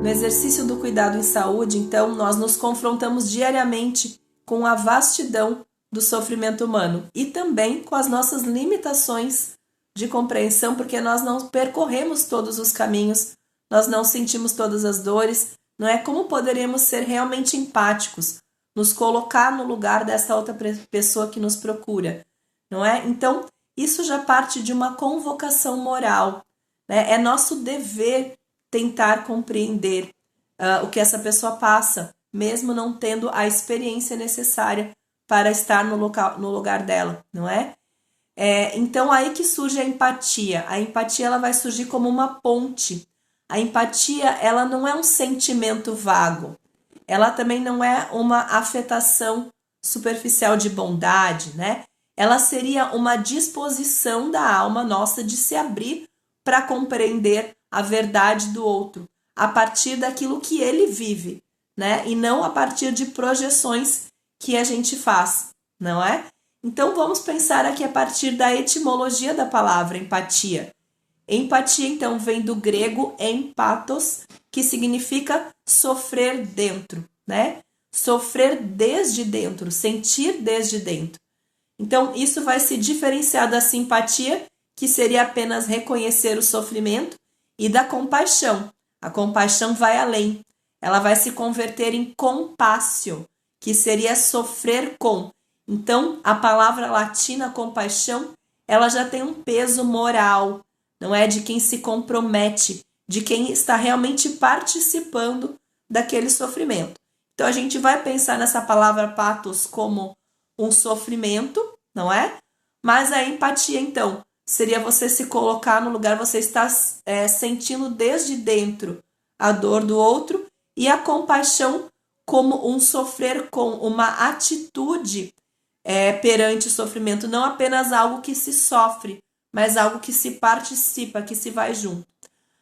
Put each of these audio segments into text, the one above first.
No exercício do cuidado em saúde, então, nós nos confrontamos diariamente com a vastidão do sofrimento humano e também com as nossas limitações de compreensão, porque nós não percorremos todos os caminhos, nós não sentimos todas as dores, não é? Como poderemos ser realmente empáticos, nos colocar no lugar dessa outra pessoa que nos procura, não é? Então, isso já parte de uma convocação moral, né? É nosso dever tentar compreender o que essa pessoa passa, mesmo não tendo a experiência necessária para estar no lugar dela, não é? Então, aí que surge a empatia. A empatia ela vai surgir como uma ponte. A empatia ela não é um sentimento vago. Ela também não é uma afetação superficial de bondade, né? Ela seria uma disposição da alma nossa de se abrir para compreender a verdade do outro, a partir daquilo que ele vive, né? E não a partir de projeções que a gente faz, não é? Então vamos pensar aqui a partir da etimologia da palavra empatia. Empatia, então, vem do grego empatos, que significa sofrer dentro, né? Sofrer desde dentro, sentir desde dentro. Então, isso vai se diferenciar da simpatia, que seria apenas reconhecer o sofrimento, e da compaixão. A compaixão vai além. Ela vai se converter em compassio, que seria sofrer com. Então, a palavra latina compaixão, ela já tem um peso moral, não é? De quem se compromete, de quem está realmente participando daquele sofrimento. Então, a gente vai pensar nessa palavra pathos como um sofrimento, não é? Mas a empatia, então, seria você se colocar no lugar, você está sentindo desde dentro a dor do outro, e a compaixão como um sofrer com, uma atitude perante o sofrimento, não apenas algo que se sofre, mas algo que se participa, que se vai junto.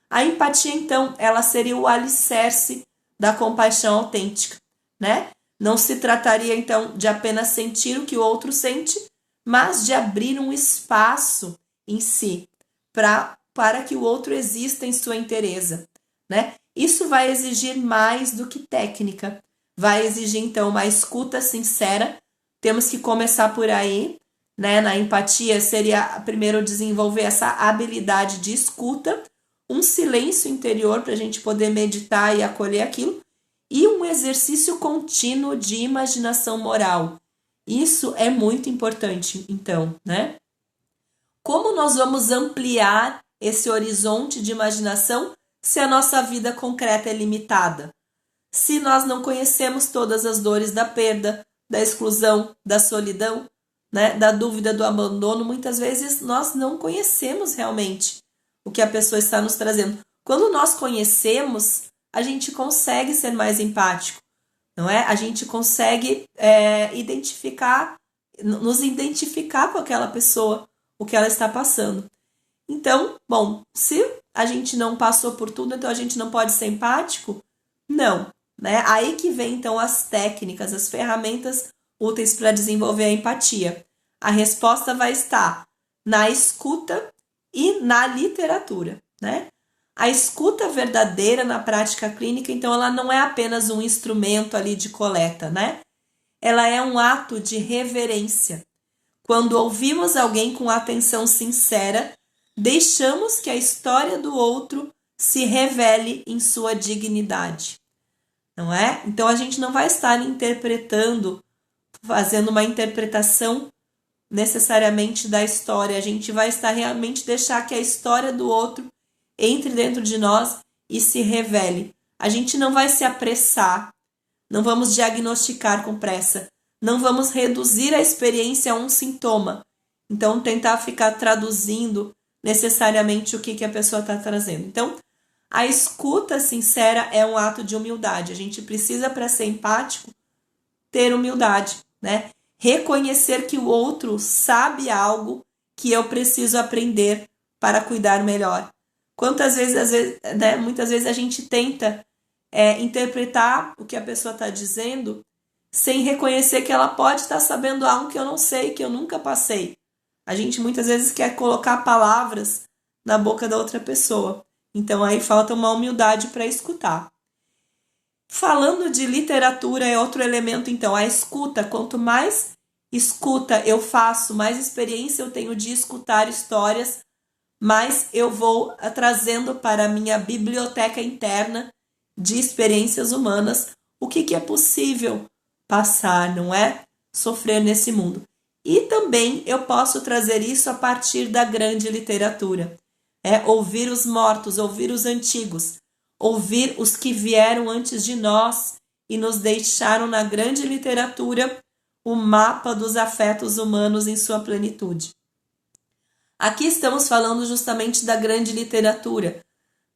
A empatia, então, ela seria o alicerce da compaixão autêntica, né? Não se trataria, então, de apenas sentir o que o outro sente, mas de abrir um espaço em si para que o outro exista em sua inteireza, né? Isso vai exigir mais do que técnica, vai exigir, então, uma escuta sincera. Temos que começar por aí, né? Na empatia seria primeiro desenvolver essa habilidade de escuta, um silêncio interior para a gente poder meditar e acolher aquilo, e um exercício contínuo de imaginação moral. Isso é muito importante, então, né? Como nós vamos ampliar esse horizonte de imaginação se a nossa vida concreta é limitada? Se nós não conhecemos todas as dores da perda, da exclusão, da solidão, né, da dúvida, do abandono, muitas vezes nós não conhecemos realmente o que a pessoa está nos trazendo. Quando nós conhecemos, a gente consegue ser mais empático, não é? A gente consegue nos identificar com aquela pessoa, o que ela está passando. Então, bom, se a gente não passou por tudo, então a gente não pode ser empático? Não, né? Aí que vem, então, as técnicas, as ferramentas úteis para desenvolver a empatia. A resposta vai estar na escuta e na literatura, né? A escuta verdadeira na prática clínica, então, ela não é apenas um instrumento ali de coleta, né? Ela é um ato de reverência. Quando ouvimos alguém com atenção sincera, deixamos que a história do outro se revele em sua dignidade, não é? Então, a gente não vai estar interpretando, fazendo uma interpretação necessariamente da história. A gente vai estar realmente deixar que a história do outro entre dentro de nós e se revele. A gente não vai se apressar, não vamos diagnosticar com pressa, não vamos reduzir a experiência a um sintoma. Então, tentar ficar traduzindo necessariamente o que a pessoa está trazendo. Então, a escuta sincera é um ato de humildade. A gente precisa, para ser empático, ter humildade, né? Reconhecer que o outro sabe algo que eu preciso aprender para cuidar melhor. Quantas vezes, né, muitas vezes a gente tenta interpretar o que a pessoa está dizendo sem reconhecer que ela pode estar sabendo algo que eu não sei, que eu nunca passei. A gente muitas vezes quer colocar palavras na boca da outra pessoa. Então aí falta uma humildade para escutar. Falando de literatura, é outro elemento, então, a escuta. Quanto mais escuta eu faço, mais experiência eu tenho de escutar histórias, mais eu vou trazendo para a minha biblioteca interna de experiências humanas o que é possível passar, não é? Sofrer nesse mundo. E também eu posso trazer isso a partir da grande literatura. É ouvir os mortos, ouvir os antigos, ouvir os que vieram antes de nós e nos deixaram na grande literatura o mapa dos afetos humanos em sua plenitude. Aqui estamos falando justamente da grande literatura,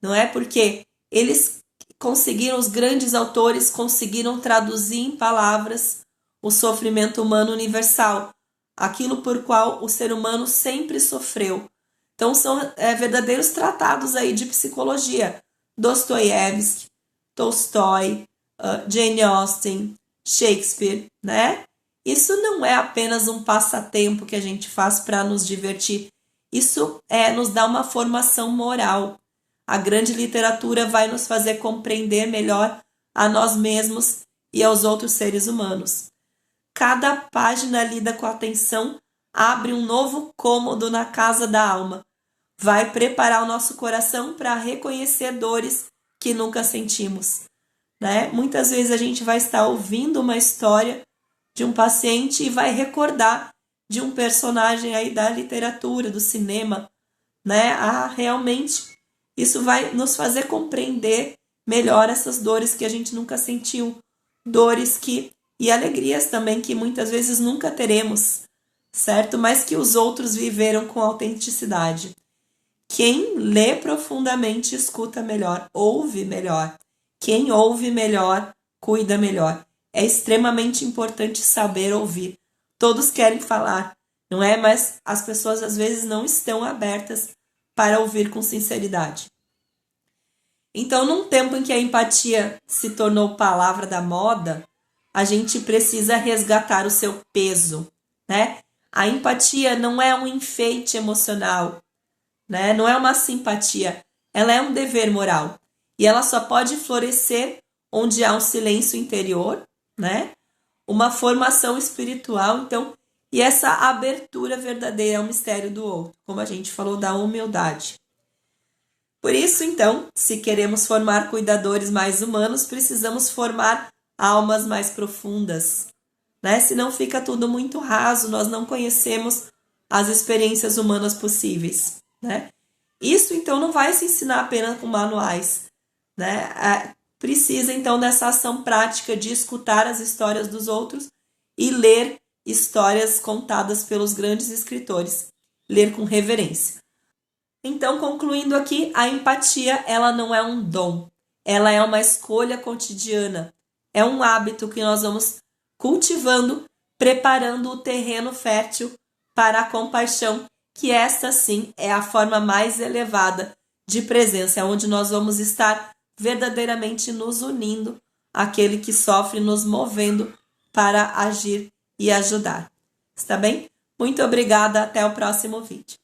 não é? Porque eles conseguiram, os grandes autores conseguiram traduzir em palavras o sofrimento humano universal, aquilo por qual o ser humano sempre sofreu. Então são verdadeiros tratados aí de psicologia. Dostoiévski, Tolstói, Jane Austen, Shakespeare, né? Isso não é apenas um passatempo que a gente faz para nos divertir. Isso nos dá uma formação moral. A grande literatura vai nos fazer compreender melhor a nós mesmos e aos outros seres humanos. Cada página lida com atenção abre um novo cômodo na casa da alma. Vai preparar o nosso coração para reconhecer dores que nunca sentimos, né? Muitas vezes a gente vai estar ouvindo uma história de um paciente e vai recordar de um personagem aí da literatura, do cinema, né? Realmente isso vai nos fazer compreender melhor essas dores que a gente nunca sentiu, dores e alegrias também que muitas vezes nunca teremos, certo? Mas que os outros viveram com autenticidade. Quem lê profundamente escuta melhor, ouve melhor. Quem ouve melhor, cuida melhor. É extremamente importante saber ouvir. Todos querem falar, não é? Mas as pessoas às vezes não estão abertas para ouvir com sinceridade. Então, num tempo em que a empatia se tornou palavra da moda, a gente precisa resgatar o seu peso, né? A empatia não é um enfeite emocional, né? Não é uma simpatia, ela é um dever moral. E ela só pode florescer onde há um silêncio interior, né? Uma formação espiritual, então, e essa abertura verdadeira ao mistério do outro, como a gente falou da humildade. Por isso, então, se queremos formar cuidadores mais humanos, precisamos formar almas mais profundas, né? Senão fica tudo muito raso, nós não conhecemos as experiências humanas possíveis, né? Isso, então, não vai se ensinar apenas com manuais, né? Precisa, então, dessa ação prática de escutar as histórias dos outros e ler histórias contadas pelos grandes escritores. Ler com reverência. Então, concluindo aqui, a empatia, ela não é um dom. Ela é uma escolha cotidiana. É um hábito que nós vamos cultivando, preparando o terreno fértil para a compaixão, que esta, sim, é a forma mais elevada de presença, onde nós vamos estar verdadeiramente nos unindo àquele que sofre, nos movendo para agir e ajudar. Está bem? Muito obrigada, até o próximo vídeo.